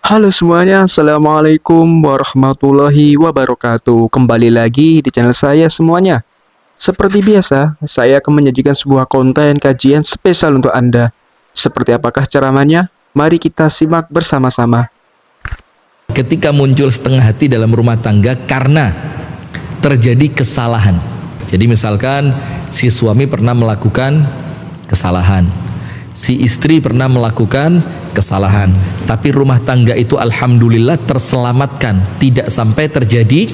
Halo semuanya, Assalamualaikum warahmatullahi wabarakatuh. Kembali lagi di channel saya semuanya. Seperti biasa, saya akan menyajikan sebuah konten kajian spesial untuk Anda. Seperti apakah ceramahnya? Mari kita simak bersama-sama. Ketika muncul setengah hati dalam rumah tangga karena terjadi kesalahan. Jadi misalkan si suami pernah melakukan kesalahan, si istri pernah melakukan kesalahan, tapi rumah tangga itu alhamdulillah terselamatkan, tidak sampai terjadi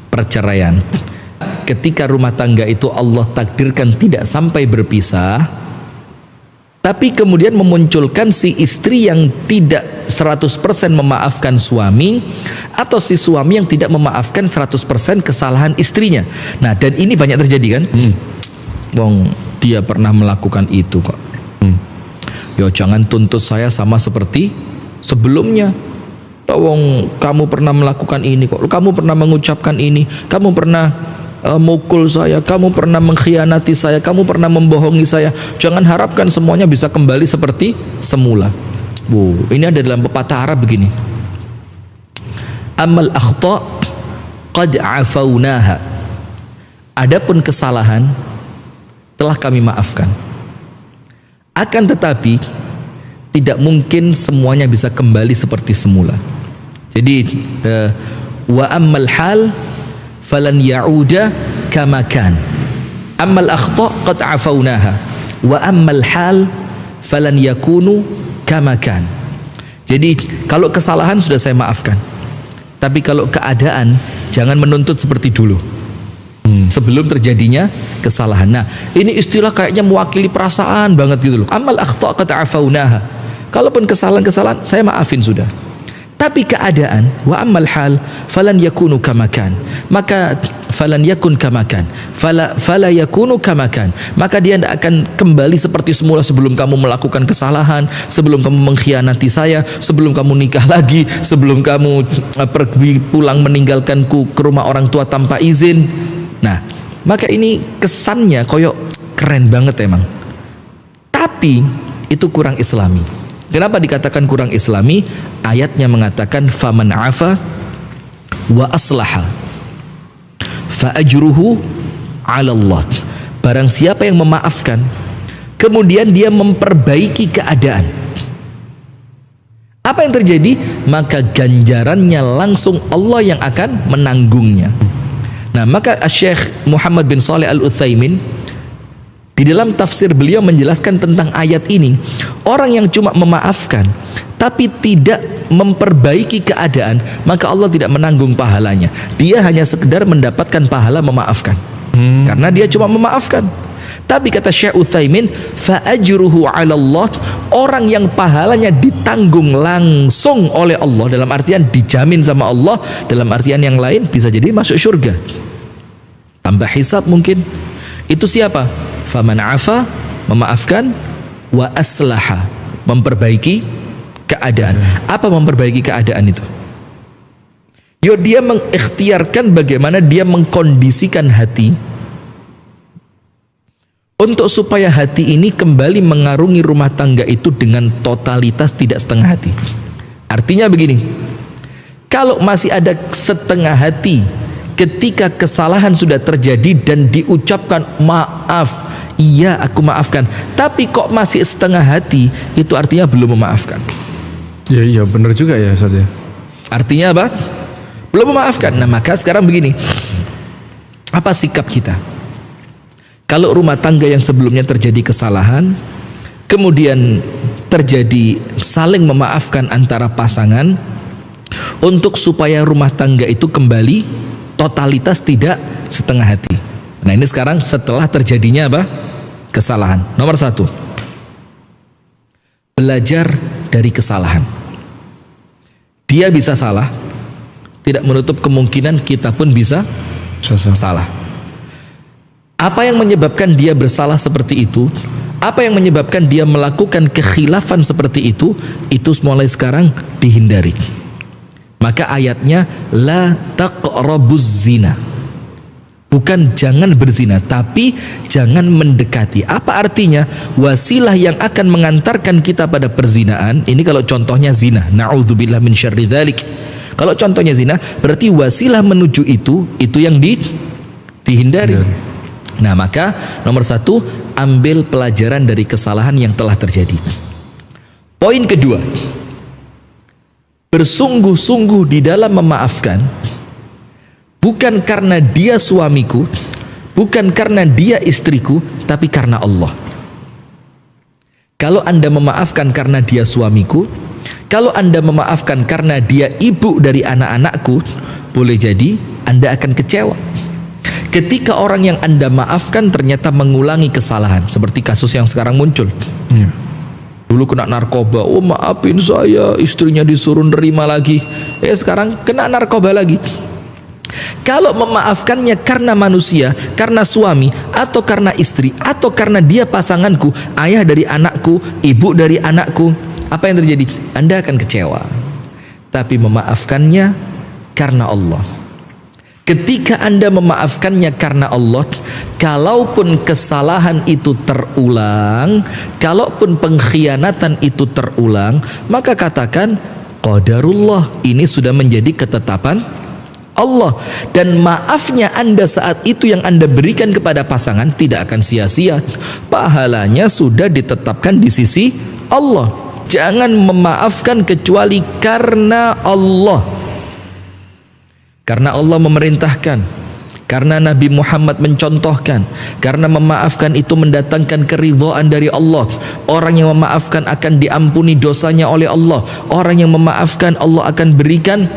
perceraian. Ketika rumah tangga itu Allah takdirkan tidak sampai berpisah, tapi kemudian memunculkan si istri yang tidak 100% memaafkan suami, atau si suami yang tidak memaafkan 100% kesalahan istrinya. Nah, dan ini banyak terjadi kan? Wong dia pernah melakukan itu kok. Ya jangan tuntut saya sama seperti sebelumnya. Wong kamu pernah melakukan ini kok. Kamu pernah mengucapkan ini. Kamu pernah mukul saya. Kamu pernah mengkhianati saya. Kamu pernah membohongi saya. Jangan harapkan semuanya bisa kembali seperti semula. Ini ada dalam pepatah Arab begini. Amal akhta qad afaunaha. Adapun kesalahan telah kami maafkan. Akan tetapi tidak mungkin semuanya bisa kembali seperti semula. Jadi wa ammal hal falan ya'uda kama kan. Ammal akhta qad afaunaha wa ammal hal falan yakunu kama kan. Jadi kalau kesalahan sudah saya maafkan, tapi kalau keadaan jangan menuntut seperti dulu. Sebelum terjadinya kesalahan. Nah, ini istilah kayaknya mewakili perasaan banget gitu loh. Amal akhta qad afaunaha. Kalaupun kesalahan-kesalahan saya maafin sudah. Tapi keadaan wa amal hal falan yakunu kama kan. Maka falan yakun kama kan. Fala yakunu kama kan. Maka dia tidak akan kembali seperti semula sebelum kamu melakukan kesalahan, sebelum kamu mengkhianati saya, sebelum kamu nikah lagi, sebelum kamu pergi pulang meninggalkanku ke rumah orang tua tanpa izin. Nah, maka ini kesannya koyok keren banget emang. Tapi itu kurang islami. Kenapa dikatakan kurang islami? Ayatnya mengatakan faman afa wa aslaha fa ajruhu 'ala Allah. Barang siapa yang memaafkan kemudian dia memperbaiki keadaan, apa yang terjadi? Maka ganjarannya langsung Allah yang akan menanggungnya. Nah, maka Syekh Muhammad bin Shalih Al-Utsaimin di dalam tafsir beliau menjelaskan tentang ayat ini. Orang yang cuma memaafkan tapi tidak memperbaiki keadaan, maka Allah tidak menanggung pahalanya. Dia hanya sekedar mendapatkan pahala memaafkan. Karena dia cuma memaafkan. Tapi kata Syekh Utsaimin, fa ajruhu 'ala Allah, orang yang pahalanya ditanggung langsung oleh Allah, dalam artian dijamin sama Allah, dalam artian yang lain bisa jadi masuk surga tanpa hisab mungkin. Itu siapa? Faman afa, memaafkan, wa aslaha, memperbaiki keadaan. Apa memperbaiki keadaan itu? Yo, dia mengikhtiarkan bagaimana dia mengkondisikan hati untuk supaya hati ini kembali mengarungi rumah tangga itu dengan totalitas, tidak setengah hati. Artinya begini, kalau masih ada setengah hati ketika kesalahan sudah terjadi dan diucapkan maaf, iya aku maafkan, tapi kok masih setengah hati, itu artinya belum memaafkan. Iya benar juga ya Ustaz ya. Artinya apa? Belum memaafkan. Nah, maka sekarang begini, apa sikap kita? Kalau rumah tangga yang sebelumnya terjadi kesalahan, kemudian terjadi saling memaafkan antara pasangan untuk supaya rumah tangga itu kembali totalitas, tidak setengah hati. Nah, ini sekarang setelah terjadinya apa? Kesalahan. Nomor 1, belajar dari kesalahan. Dia bisa salah, tidak menutup kemungkinan kita pun bisa salah. Apa yang menyebabkan dia bersalah seperti itu? Apa yang menyebabkan dia melakukan kekhilafan seperti itu mulai sekarang dihindari. Maka ayatnya la taqrabuz zina. Bukan jangan berzina, tapi jangan mendekati. Apa artinya? Wasilah yang akan mengantarkan kita pada perzinaan. Ini kalau contohnya zina. Na'udzubillah min syarri dzalik. Kalau contohnya zina, berarti wasilah menuju itu yang dihindari. Nah, maka nomor satu, ambil pelajaran dari kesalahan yang telah terjadi. Poin kedua, bersungguh-sungguh di dalam memaafkan. Bukan karena dia suamiku, bukan karena dia istriku, tapi karena Allah. Kalau Anda memaafkan karena dia suamiku, kalau Anda memaafkan karena dia ibu dari anak-anakku, boleh jadi Anda akan kecewa. Ketika orang yang Anda maafkan ternyata mengulangi kesalahan, seperti kasus yang sekarang muncul. Dulu kena narkoba, oh maafin saya, istrinya disuruh nerima lagi. Sekarang kena narkoba lagi. Kalau memaafkannya karena manusia, karena suami, atau karena istri, atau karena dia pasanganku, ayah dari anakku, ibu dari anakku, apa yang terjadi? Anda akan kecewa. Tapi memaafkannya karena Allah. Ketika Anda memaafkannya karena Allah, kalaupun kesalahan itu terulang, kalaupun pengkhianatan itu terulang, maka katakan qadarullah, ini sudah menjadi ketetapan Allah. Dan maafnya Anda saat itu yang Anda berikan kepada pasangan tidak akan sia-sia. Pahalanya sudah ditetapkan di sisi Allah. Jangan memaafkan kecuali karena Allah. Karena Allah memerintahkan, karena Nabi Muhammad mencontohkan, karena memaafkan itu mendatangkan keridhaan dari Allah. Orang yang memaafkan akan diampuni dosanya oleh Allah. Orang yang memaafkan Allah akan berikan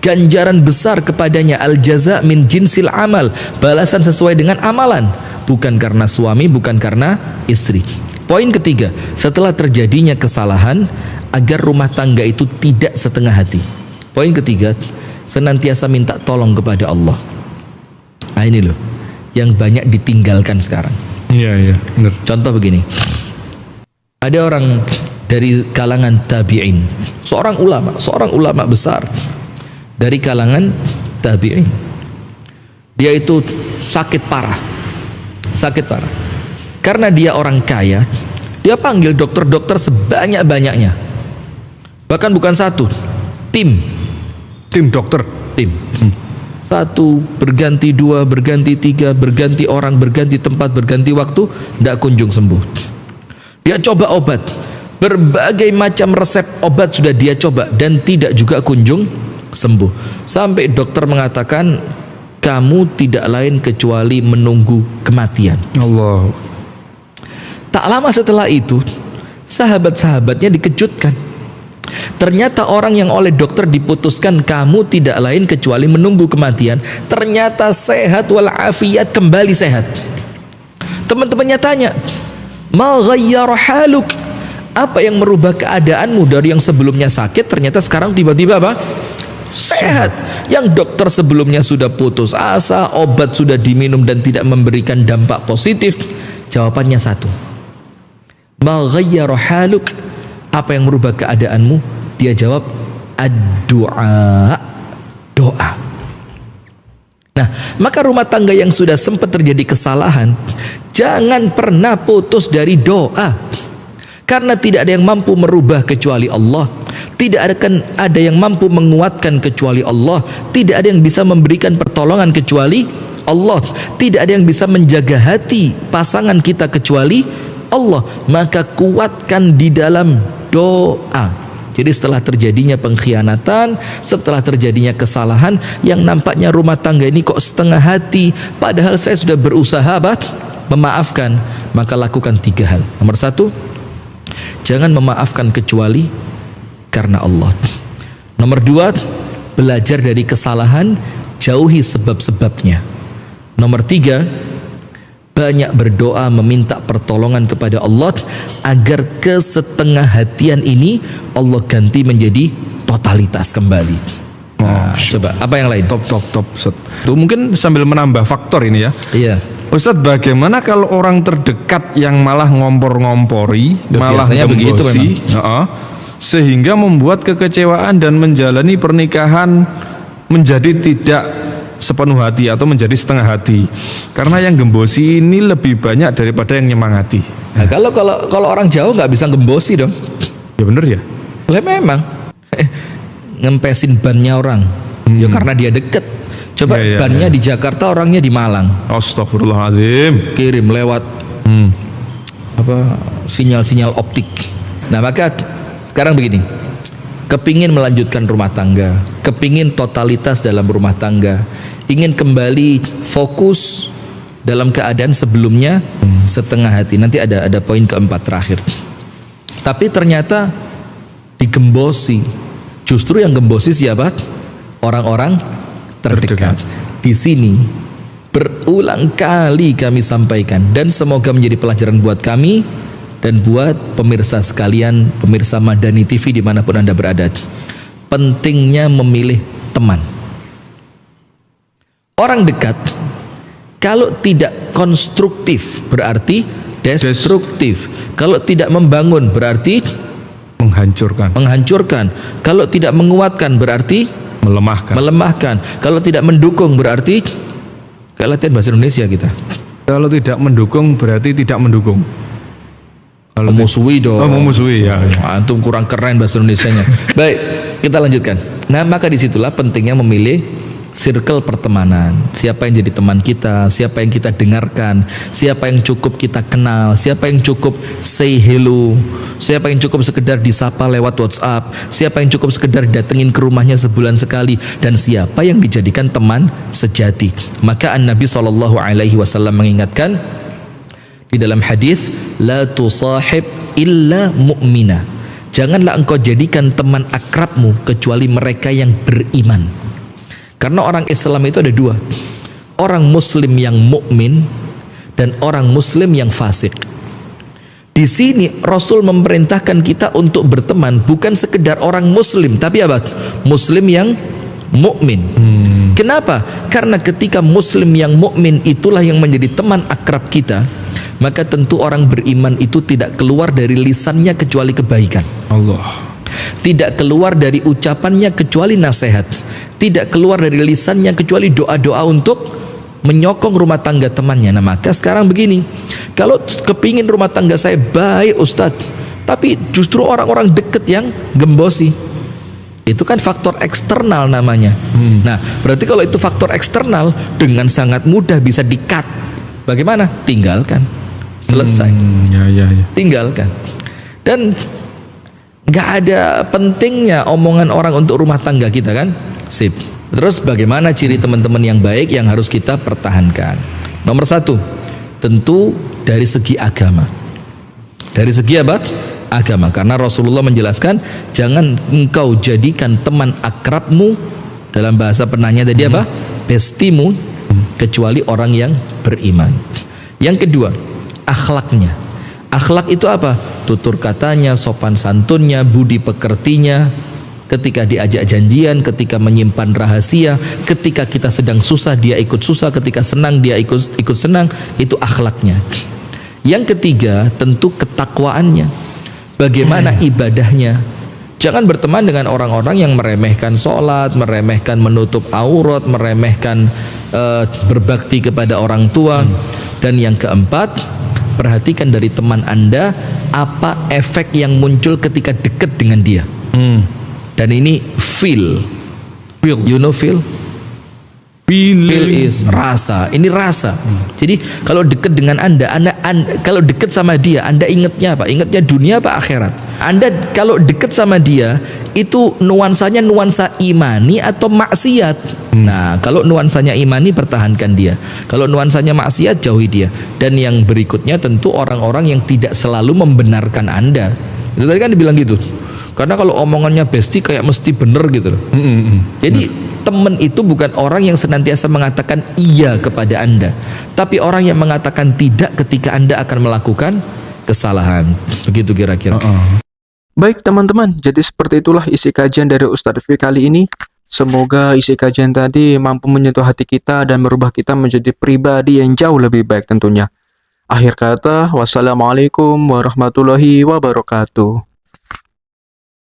ganjaran besar kepadanya, al jaza min jinsil amal, balasan sesuai dengan amalan, bukan karena suami, bukan karena istri. Poin ketiga, setelah terjadinya kesalahan, agar rumah tangga itu tidak setengah hati. Poin ketiga, senantiasa minta tolong kepada Allah. Nah ini loh yang banyak ditinggalkan sekarang. Iya benar. Contoh begini, ada orang dari kalangan tabi'in, seorang ulama besar dari kalangan tabi'in. Dia itu sakit parah. Karena dia orang kaya, dia panggil dokter-dokter sebanyak-banyaknya. Bahkan bukan satu, tim dokter. Satu berganti, dua berganti, tiga berganti orang, berganti tempat, berganti waktu, tidak kunjung sembuh. Dia coba obat, berbagai macam resep obat sudah dia coba dan tidak juga kunjung sembuh. Sampai dokter mengatakan kamu tidak lain kecuali menunggu kematian. Allah. Tak lama setelah itu sahabat-sahabatnya dikejutkan. Ternyata orang yang oleh dokter diputuskan kamu tidak lain kecuali menunggu kematian, ternyata sehat walafiat, kembali sehat. Teman-temannya tanya, ma ghayyara haluk, apa yang merubah keadaanmu dari yang sebelumnya sakit ternyata sekarang tiba-tiba apa? Sehat. Yang dokter sebelumnya sudah putus asa, obat sudah diminum dan tidak memberikan dampak positif. Jawabannya satu, ma ghayyara haluk, apa yang merubah keadaanmu? Dia jawab ad-du'a, doa. Nah, maka rumah tangga yang sudah sempat terjadi kesalahan, jangan pernah putus dari doa. Karena tidak ada yang mampu merubah kecuali Allah. Tidak ada yang mampu menguatkan kecuali Allah. Tidak ada yang bisa memberikan pertolongan kecuali Allah. Tidak ada yang bisa menjaga hati pasangan kita kecuali Allah. Maka kuatkan di dalam doa. Jadi setelah terjadinya pengkhianatan, setelah terjadinya kesalahan yang nampaknya rumah tangga ini kok setengah hati, padahal saya sudah berusaha memaafkan, maka lakukan 3 hal. Nomor 1, jangan memaafkan kecuali karena Allah. Nomor 2, belajar dari kesalahan, jauhi sebab-sebabnya. Nomor 3, banyak berdoa meminta pertolongan kepada Allah agar kesetengah hatian ini Allah ganti menjadi totalitas kembali. Nah, coba apa yang lain? Top Ustaz. Tuh mungkin sambil menambah faktor ini ya. Iya. Ustadz, bagaimana kalau orang terdekat yang malah ngompor-ngompori, malah gembosi, sehingga membuat kekecewaan dan menjalani pernikahan menjadi tidak sepenuh hati atau menjadi setengah hati. Karena yang gembosi ini lebih banyak daripada yang nyemangati. Nah, kalau orang jauh nggak bisa gembosi dong. Ya bener ya. Lah memang ngempesin bannya orang. Ya karena dia deket. Coba bannya di Jakarta, orangnya di Malang. Astagfirullahaladzim. Kirim lewat sinyal-sinyal optik. Nah maka sekarang begini, kepingin melanjutkan rumah tangga, kepingin totalitas dalam rumah tangga, ingin kembali fokus dalam keadaan sebelumnya setengah hati. Nanti ada poin keempat terakhir. Tapi ternyata digembosi. Justru yang gembosi siapa? Orang-orang terdekat. Di sini berulang kali kami sampaikan, dan semoga menjadi pelajaran buat kami dan buat pemirsa sekalian, pemirsa Madani TV dimanapun Anda berada. Pentingnya memilih teman. Orang dekat kalau tidak konstruktif berarti destruktif. Kalau tidak membangun berarti menghancurkan. Kalau tidak menguatkan berarti melemahkan. Kalau tidak mendukung berarti kayak latihan bahasa Indonesia kita. Kalau tidak mendukung berarti tidak mendukung. Memusuhi dong. Memusuhi ya. Antum kurang keren bahasa Indonesianya. Baik, kita lanjutkan. Nah, maka disitulah pentingnya memilih circle pertemanan. Siapa yang jadi teman kita, siapa yang kita dengarkan, siapa yang cukup kita kenal, siapa yang cukup say hello, siapa yang cukup sekedar disapa lewat WhatsApp, siapa yang cukup sekedar datengin ke rumahnya sebulan sekali, dan siapa yang dijadikan teman sejati. Maka Nabi SAW mengingatkan di dalam hadis, la tusahib illa mu'mina. Janganlah engkau jadikan teman akrabmu kecuali mereka yang beriman. Karena orang Islam itu ada dua, orang Muslim yang mukmin dan orang Muslim yang fasik. Di sini Rasul memerintahkan kita untuk berteman bukan sekedar orang Muslim, tapi apa? Muslim yang mukmin. Kenapa? Karena ketika Muslim yang mukmin itulah yang menjadi teman akrab kita, maka tentu orang beriman itu tidak keluar dari lisannya kecuali kebaikan. Allah. Tidak keluar dari ucapannya kecuali nasihat. Tidak keluar dari lisannya kecuali doa-doa untuk menyokong rumah tangga temannya. Nah maka sekarang begini, kalau kepingin rumah tangga saya baik Ustadz, tapi justru orang-orang deket yang gembosi, itu kan faktor eksternal namanya. Nah berarti kalau itu faktor eksternal, dengan sangat mudah bisa di-cut. Bagaimana? Tinggalkan. Selesai. Tinggalkan. Dan nggak ada pentingnya omongan orang untuk rumah tangga kita kan. Sip. Terus bagaimana ciri teman-teman yang baik yang harus kita pertahankan? Nomor satu, tentu dari segi agama. Dari segi apa? Agama. Karena Rasulullah menjelaskan, jangan engkau jadikan teman akrabmu, dalam bahasa penanya tadi apa? Bestimu, kecuali orang yang beriman. Yang kedua, akhlaknya. Akhlak itu apa? Tutur katanya, sopan santunnya, budi pekertinya, ketika diajak janjian, ketika menyimpan rahasia, ketika kita sedang susah dia ikut susah, ketika senang dia ikut senang, itu akhlaknya. Yang ketiga tentu ketakwaannya. Bagaimana ibadahnya? Jangan berteman dengan orang-orang yang meremehkan sholat, meremehkan menutup aurat, meremehkan berbakti kepada orang tua. Dan yang keempat, perhatikan dari teman Anda apa efek yang muncul ketika dekat dengan dia. Dan ini feel. You know feel? Feel is rasa. Ini rasa. Jadi kalau dekat dengan anda kalau dekat sama dia, Anda ingatnya apa? Ingatnya dunia apa akhirat? Anda kalau dekat sama dia, itu nuansanya nuansa imani atau maksiat? Nah, kalau nuansanya imani, pertahankan dia. Kalau nuansanya maksiat, jauhi dia. Dan yang berikutnya tentu orang-orang yang tidak selalu membenarkan Anda. Itu tadi kan dibilang gitu. Karena kalau omongannya bestie kayak mesti bener gitu loh. Jadi teman itu bukan orang yang senantiasa mengatakan iya kepada Anda, tapi orang yang mengatakan tidak ketika Anda akan melakukan kesalahan. Begitu kira-kira. Baik teman-teman, jadi seperti itulah isi kajian dari Ustadz Fi kali ini. Semoga isi kajian tadi mampu menyentuh hati kita dan merubah kita menjadi pribadi yang jauh lebih baik tentunya. Akhir kata, wassalamualaikum warahmatullahi wabarakatuh.